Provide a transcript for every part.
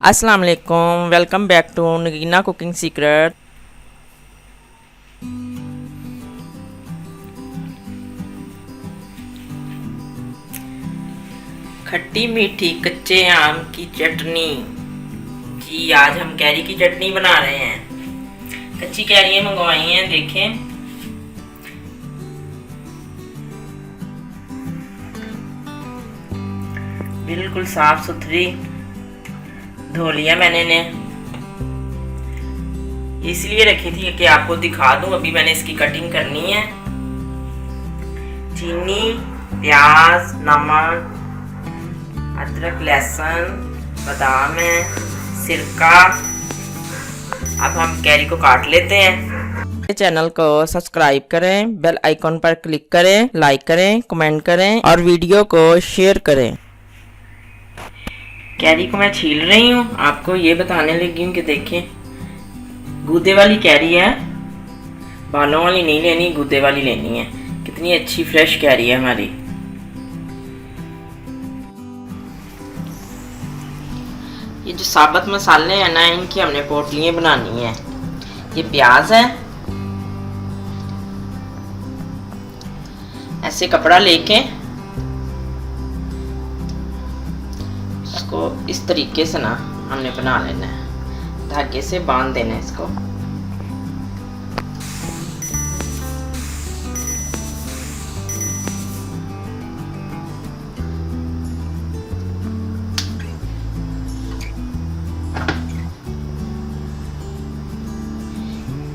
अस्सलाम वालेकुम, welcome back to Nagina cooking secret. खट्टी मीठी कच्चे आम की चटनी। जी आज हम कैरी की चटनी बना रहे हैं। कच्ची कैरियाँ मंगवाई हैं, देखें। बिल्कुल साफ सुथरी धो लिया मैंने ने, इसलिए रखी थी कि आपको दिखा दूं। अभी मैंने इसकी कटिंग करनी है। चीनी, प्याज, नमक, अदरक, लहसुन, बादाम है, सिरका। अब हम कैरी को काट लेते हैं। चैनल को सब्सक्राइब करें, बेल आइकॉन पर क्लिक करें, लाइक करें, कमेंट करें और वीडियो को शेयर करें। कैरी को मैं छील रही हूँ, आपको ये बताने लगी हूँ कि देखें, गूदे वाली कैरी है, बालों वाली नहीं लेनी, गूदे वाली लेनी है। कितनी अच्छी फ्रेश कैरी है हमारी। ये जो साबुत मसाले हैं ना, इनकी हमने पोटलियाँ बनानी है। ये प्याज है, ऐसे कपड़ा लेके इसको इस तरीके से ना हमने बना लेना है, धागे से बांध देना है इसको।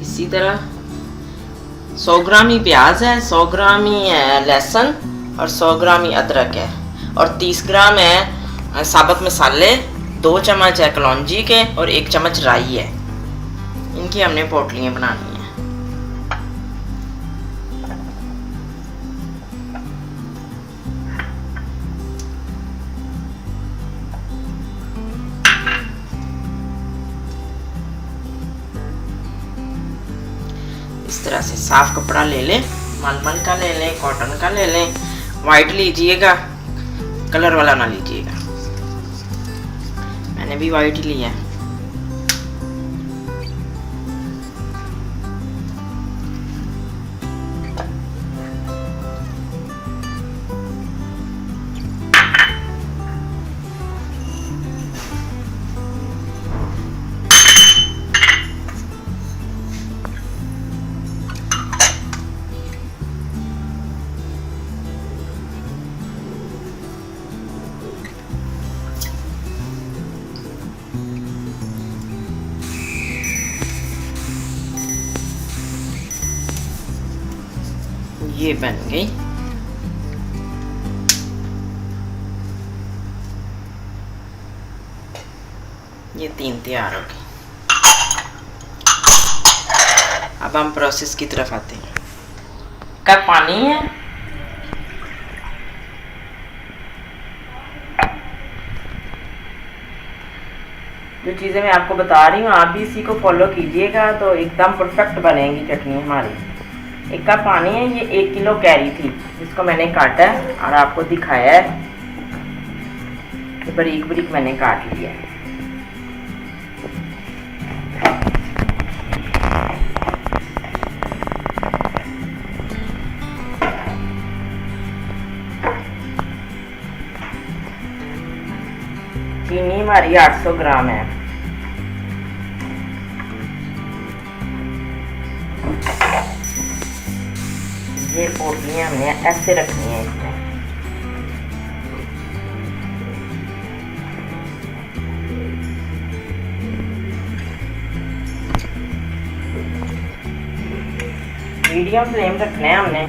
इसी तरह 100 ग्राम ही प्याज है, 100 ग्राम ही लहसुन और 100 ग्राम ही अदरक है और 30 ग्राम है साबुत मसाले। 2 चम्मच है कलौंजी के और 1 चम्मच राई है। इनकी हमने पोटलियाँ बनानी है। इस तरह से साफ कपड़ा ले लें, मलमल का ले लें, कॉटन का ले लें। वाइट लीजिएगा, कलर वाला ना लीजिएगा। मैंने भी वाइट ही लिया है। ये बन गई। ये 3 तैयार हो गई। अब हम प्रोसेस की तरफ आते हैं। कप पानी है, जो चीज़ें मैं आपको बता रही हूँ आप भी इसी को फॉलो कीजिएगा तो एकदम परफेक्ट बनेगी चटनी हमारी। 1 कप पानी है। ये 1 किलो कैरी थी जिसको मैंने काटा है और आपको दिखाया है। ये बारीक बारीक मैंने काट लिया है। चीनी हमारी 800 ग्राम है। ये पोटलियाँ हमने ऐसे रखनी है इसमें। मीडियम फ्लेम रखना है हमने।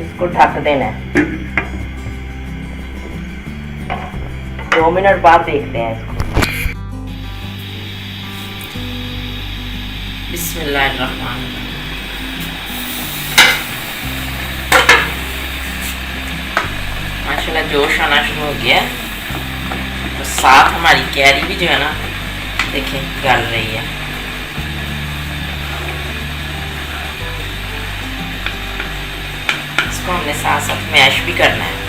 इसको ढक देना है। 2 मिनट बाद देखते हैं इसको। बिस्मिल्लाहिर्रहमानिर्रहीम। माशाल्लाह जोश आना शुरू हो गया। तो साथ हमारी कैरी भी जो है ना, देखिए गल रही है। इसको हमने साथ साथ मैश भी करना है।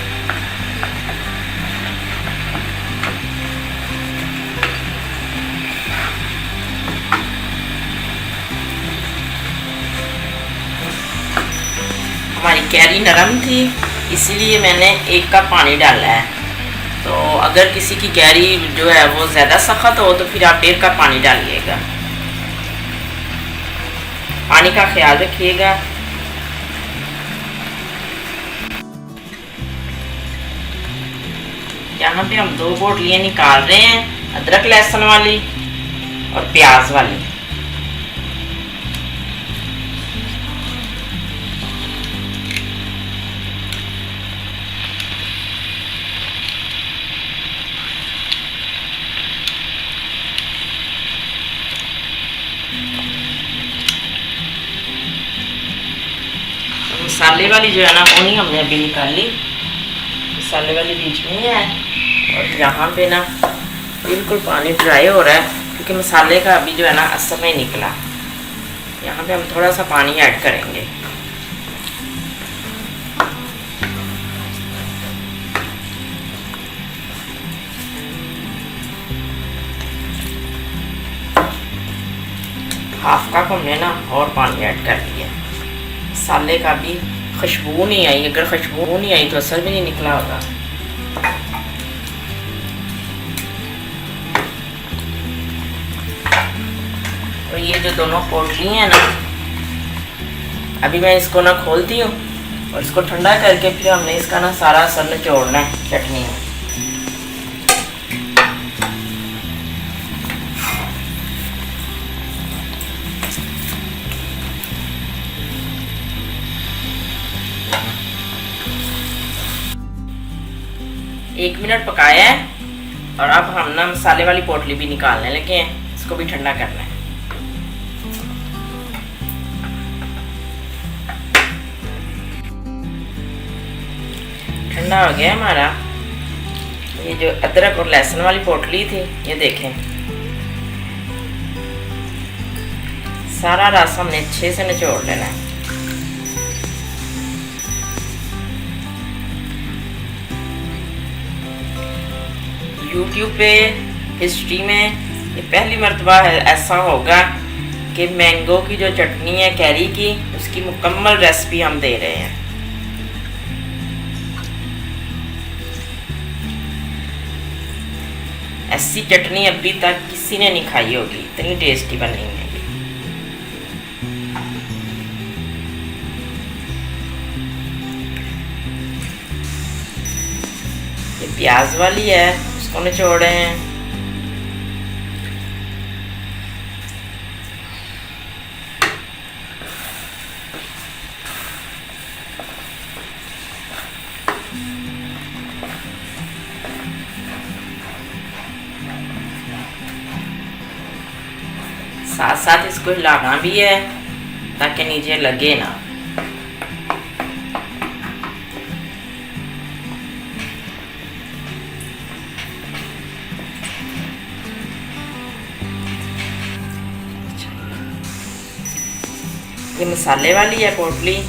हमारी कैरी नरम थी, इसीलिए मैंने 1 कप पानी डाला है। तो अगर किसी की कैरी जो है वो ज़्यादा सख्त हो तो फिर आप 1.5 कप पानी डालिएगा। पानी का ख्याल रखिएगा। यहाँ पे हम 2 बोटलियाँ निकाल रहे हैं, अदरक लहसुन वाली और प्याज वाली। मसाले वाली जो है ना वो नहीं हमने अभी निकाली, मसाले वाली बीच में ही है। और यहाँ पे ना बिल्कुल पानी ड्राई हो रहा है क्योंकि मसाले का अभी जो है ना असर नहीं निकला। यहाँ पे हम थोड़ा सा पानी ऐड करेंगे। हाफ कप हमने ना और पानी ऐड कर दिया। मसाले का भी खुशबू नहीं आई, अगर खुशबू नहीं आई तो असर भी नहीं निकला होगा। और ये जो दोनों पोटली हैं ना, अभी मैं इसको ना खोलती हूँ और इसको ठंडा करके फिर हमने इसका ना सारा असर निचोड़ना है चटनी में। एक मिनट पकाया है और अब हम ना मसाले वाली पोटली भी निकालने लगे हैं, इसको भी ठंडा करना है। ठंडा हो गया हमारा। ये जो अदरक और लहसुन वाली पोटली थी, ये देखें सारा रस हमने अच्छे से निचोड़ लेना है। YouTube पे हिस्ट्री में ये पहली मर्तबा है ऐसा होगा कि मैंगो की जो चटनी है कैरी की, उसकी मुकम्मल रेसिपी हम दे रहे हैं। ऐसी चटनी अभी तक किसी ने नहीं खाई होगी, इतनी टेस्टी बनी है। ये प्याज वाली है, उसको निचोड़े हैं। साथ साथ इसको हिलाना भी है ताकि नीचे लगे ना। ये मसाले वाली है पोटली।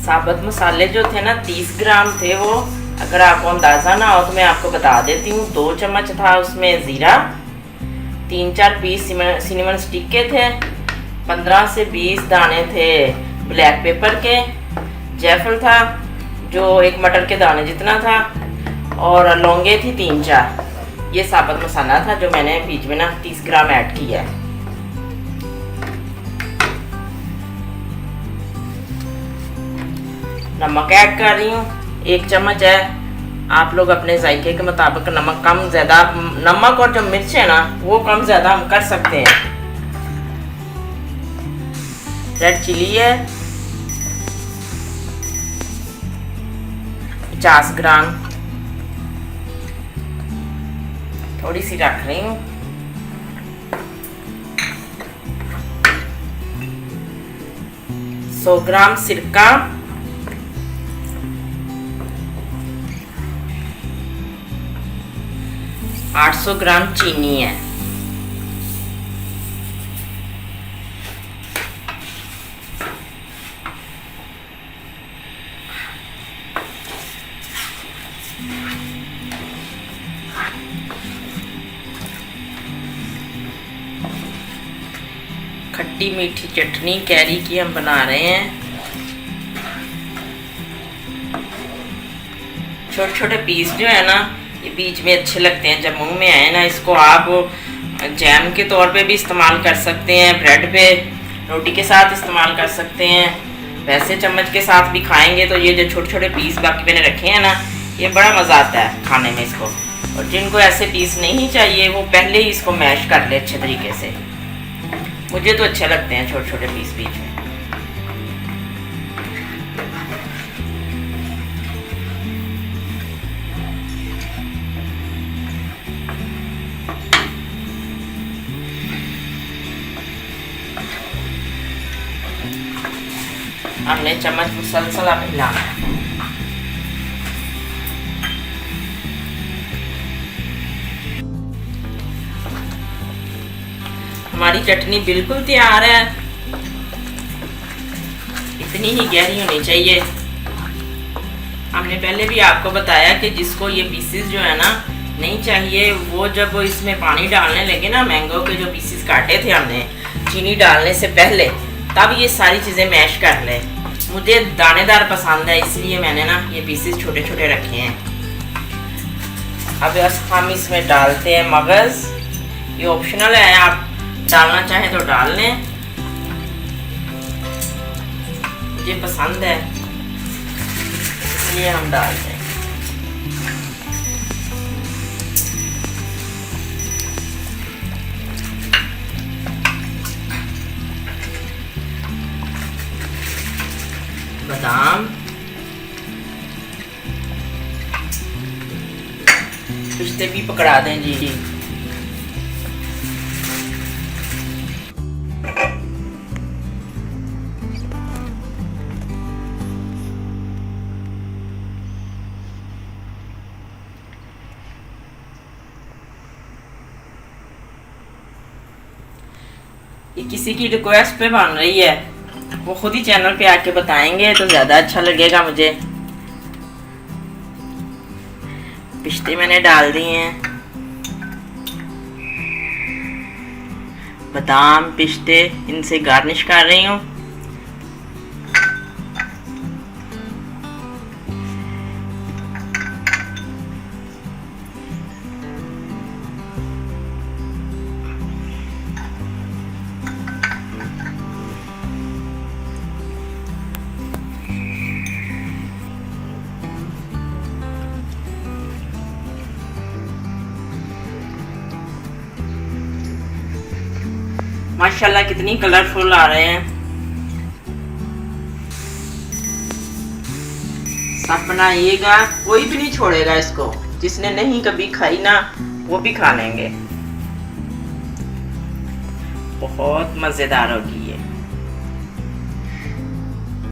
साबुत मसाले जो थे ना 30 ग्राम थे वो, अगर आपको अंदाज़ा ना हो तो मैं आपको बता देती हूँ। 2 चम्मच था उसमें ज़ीरा, 3-4 पीस सिनेमन स्टिक के थे, 15 से 20 दाने थे ब्लैक पेपर के, जायफल था जो 1 मटर के दाने जितना था, और लौंगे थी 3-4। ये साबुत मसाला था जो मैंने बीच में ना 30 ग्राम ऐड किया है। नमक ऐड कर रही हूँ, 1 चम्मच है। आप लोग अपने जायके के मुताबिक नमक कम ज़्यादा, नमक और जो मिर्च है ना वो कम ज़्यादा हम कर सकते हैं। रेड चिली है 50 ग्राम, थोड़ी सी रख रही हूँ। सौ ग्राम सिरका, 800 ग्राम चीनी है। खट्टी मीठी चटनी कैरी की हम बना रहे हैं। छोटे छोटे पीस जो है ना, ये बीच में अच्छे लगते हैं जब मुंह में आए ना। इसको आप जैम के तौर पे भी इस्तेमाल कर सकते हैं, ब्रेड पे रोटी के साथ इस्तेमाल कर सकते हैं, वैसे चम्मच के साथ भी खाएंगे। तो ये जो छोटे छोटे पीस बाकी मैंने रखे हैं ना, ये बड़ा मज़ा आता है खाने में इसको। और जिनको ऐसे पीस नहीं चाहिए वो पहले ही इसको मैश कर ले अच्छे तरीके से। मुझे तो अच्छे लगते हैं छोटे छोटे पीस बीच में। हमने चम्मच मुसलसल अब हिलाना है। हमारी चटनी बिल्कुल तैयार है। इतनी ही गहरी होनी चाहिए। हमने पहले भी आपको बताया कि जिसको ये पीसेस जो है ना नहीं चाहिए, वो जब इसमें पानी डालने लगे ना, मैंगो के जो पीसेस काटे थे हमने चीनी डालने से पहले, तब ये सारी चीज़ें मैश कर ले। मुझे दानेदार पसंद है, इसलिए मैंने ना ये पीसेस छोटे छोटे रखे हैं। अब हम इसमें डालते हैं मगज़। ये ऑप्शनल है, आप डालना चाहें तो डाल लें, मुझे पसंद है इसलिए हम डालते हैं। बादाम, पिस्ते भी पकड़ा दें जी। ये किसी की रिक्वेस्ट पे बन रही है, वो खुद ही चैनल पे आके बताएंगे तो ज़्यादा अच्छा लगेगा मुझे। पिस्ते मैंने डाल दिए हैं, बादाम पिस्ते इनसे गार्निश कर रही हूँ। माशाल्लाह कितनी कलरफुल आ रहे हैं। सब बनाइएगा, कोई भी नहीं छोड़ेगा इसको। जिसने नहीं कभी खाई ना, वो भी खा लेंगे। बहुत मज़ेदार होगी।